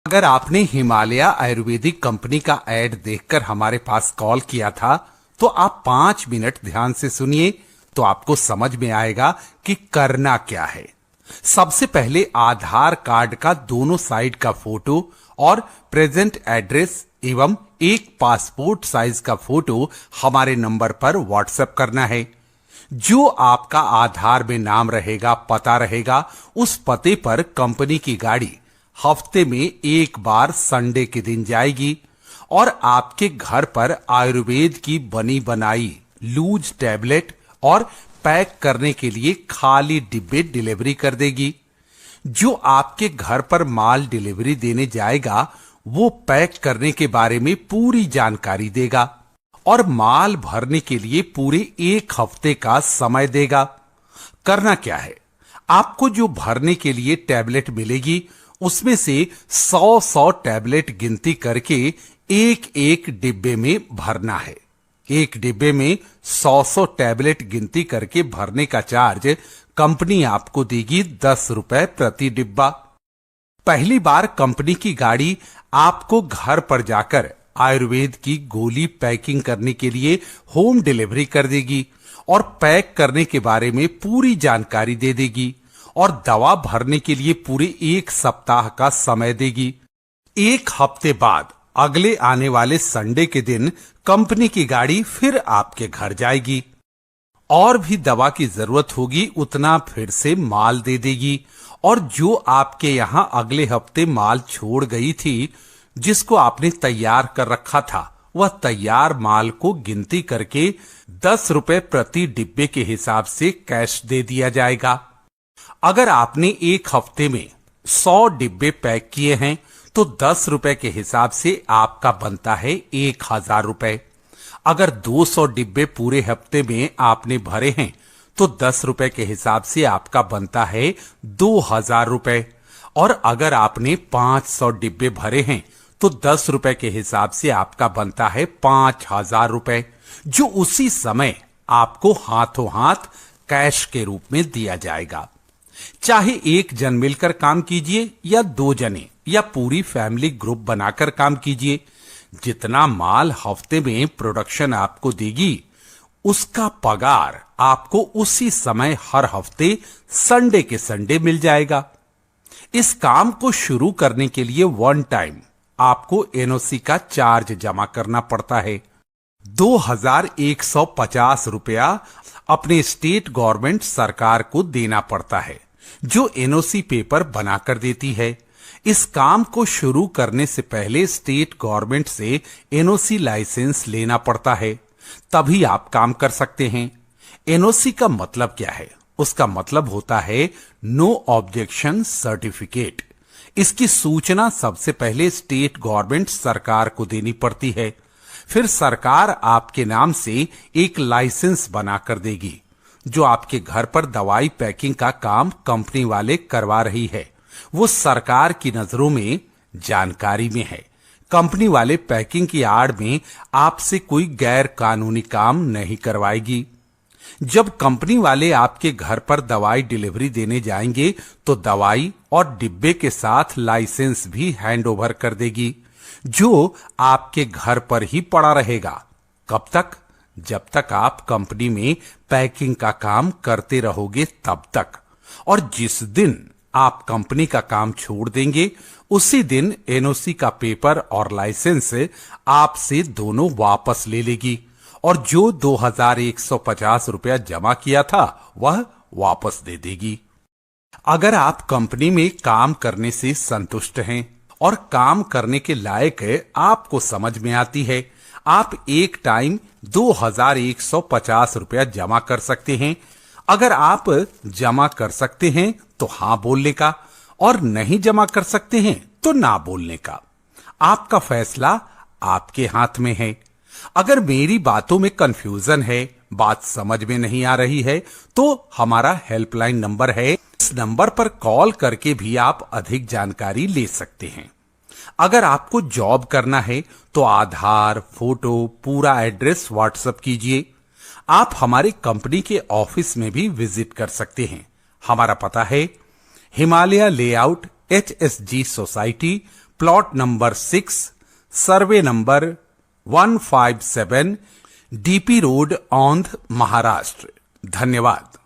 अगर आपने हिमालय आयुर्वेदिक कंपनी का ऐड देखकर हमारे पास कॉल किया था तो आप 5 मिनट ध्यान से सुनिए तो आपको समझ में आएगा कि करना क्या है। सबसे पहले आधार कार्ड का दोनों साइड का फोटो और प्रेजेंट एड्रेस एवं एक पासपोर्ट साइज का फोटो हमारे नंबर पर व्हाट्सएप करना है। जो आपका आधार में नाम रहेगा, पता रहेगा, उस पते पर कंपनी की गाड़ी हफ्ते में एक बार संडे के दिन जाएगी और आपके घर पर आयुर्वेद की बनी बनाई लूज टैबलेट और पैक करने के लिए खाली डिब्बे डिलीवरी कर देगी। जो आपके घर पर माल डिलीवरी देने जाएगा वो पैक करने के बारे में पूरी जानकारी देगा और माल भरने के लिए पूरे 1 हफ्ते का समय देगा। करना क्या है, आपको जो भरने के लिए टैबलेट मिलेगी उसमें से 100 टैबलेट गिनती करके एक एक डिब्बे में भरना है। एक डिब्बे में 100 टैबलेट गिनती करके भरने का चार्ज कंपनी आपको देगी 10 रुपए प्रति डिब्बा। पहली बार कंपनी की गाड़ी आपको घर पर जाकर आयुर्वेद की गोली पैकिंग करने के लिए होम डिलीवरी कर देगी और पैक करने के बारे में पूरी जानकारी दे देगी और दवा भरने के लिए पूरे 1 सप्ताह का समय देगी। 1 हफ्ते बाद अगले आने वाले संडे के दिन कंपनी की गाड़ी फिर आपके घर जाएगी और भी दवा की जरूरत होगी उतना फिर से माल दे देगी और जो आपके यहां अगले हफ्ते माल छोड़ गई थी जिसको आपने तैयार कर रखा था वह तैयार माल को गिनती करके 10 रुपए प्रति डिब्बे के हिसाब से कैश दे दिया जाएगा। अगर आपने 1 हफ्ते में 100 डिब्बे पैक किए हैं तो 10 रुपए के हिसाब से आपका बनता है 1000 रुपए। अगर 200 डिब्बे पूरे हफ्ते में आपने भरे हैं तो 10 रुपए के हिसाब से आपका बनता है 2000 रुपए और अगर आपने 500 डिब्बे भरे हैं तो 10 रुपए के हिसाब से आपका बनता है 5000 रुपए, जो उसी समय आपको हाथों हाथ कैश के रूप में दिया जाएगा। चाहे एक जन मिलकर काम कीजिए या 2 जने या पूरी फैमिली ग्रुप बनाकर काम कीजिए, जितना माल हफ्ते में प्रोडक्शन आपको देगी उसका पगार आपको उसी समय हर हफ्ते संडे के संडे मिल जाएगा। इस काम को शुरू करने के लिए 1 टाइम आपको एनओसी का चार्ज जमा करना पड़ता है। 2150 रुपया अपने स्टेट गवर्नमेंट सरकार को देना पड़ता है जो एनओसी पेपर बनाकर देती है। इस काम को शुरू करने से पहले स्टेट गवर्नमेंट से एनओसी लाइसेंस लेना पड़ता है, तभी आप काम कर सकते हैं। एनओसी का मतलब क्या है? उसका मतलब होता है नो ऑब्जेक्शन सर्टिफिकेट। इसकी सूचना सबसे पहले स्टेट गवर्नमेंट सरकार को देनी पड़ती है, फिर सरकार आपके नाम से एक लाइसेंस बनाकर देगी। जो आपके घर पर दवाई पैकिंग का काम कंपनी वाले करवा रही है वो सरकार की नजरों में जानकारी में है। कंपनी वाले पैकिंग की आड़ में आपसे कोई गैर कानूनी काम नहीं करवाएगी। जब कंपनी वाले आपके घर पर दवाई डिलीवरी देने जाएंगे तो दवाई और डिब्बे के साथ लाइसेंस भी हैंडओवर कर देगी जो आपके घर पर ही पड़ा रहेगा। कब तक? जब तक आप कंपनी में पैकिंग का काम करते रहोगे तब तक। और जिस दिन आप कंपनी का काम छोड़ देंगे उसी दिन एनओसी का पेपर और लाइसेंस आपसे दोनों वापस ले लेगी और जो 2150 रुपया जमा किया था वह वापस दे देगी। अगर आप कंपनी में काम करने से संतुष्ट हैं और काम करने के लायक आपको समझ में आती है, आप एक टाइम 2150 रुपया जमा कर सकते हैं। अगर आप जमा कर सकते हैं तो हाँ बोलने का और नहीं जमा कर सकते हैं तो ना बोलने का। आपका फैसला आपके हाथ में है। अगर मेरी बातों में कंफ्यूजन है, बात समझ में नहीं आ रही है तो हमारा हेल्पलाइन नंबर है, इस नंबर पर कॉल करके भी आप अधिक जानकारी ले सकते हैं। अगर आपको जॉब करना है तो आधार, फोटो, पूरा एड्रेस व्हाट्सएप कीजिए। आप हमारी कंपनी के ऑफिस में भी विजिट कर सकते हैं। हमारा पता है Himalaya layout, HSG society, plot number 6, survey number 157, DP road, Aundh, Maharashtra. धन्यवाद।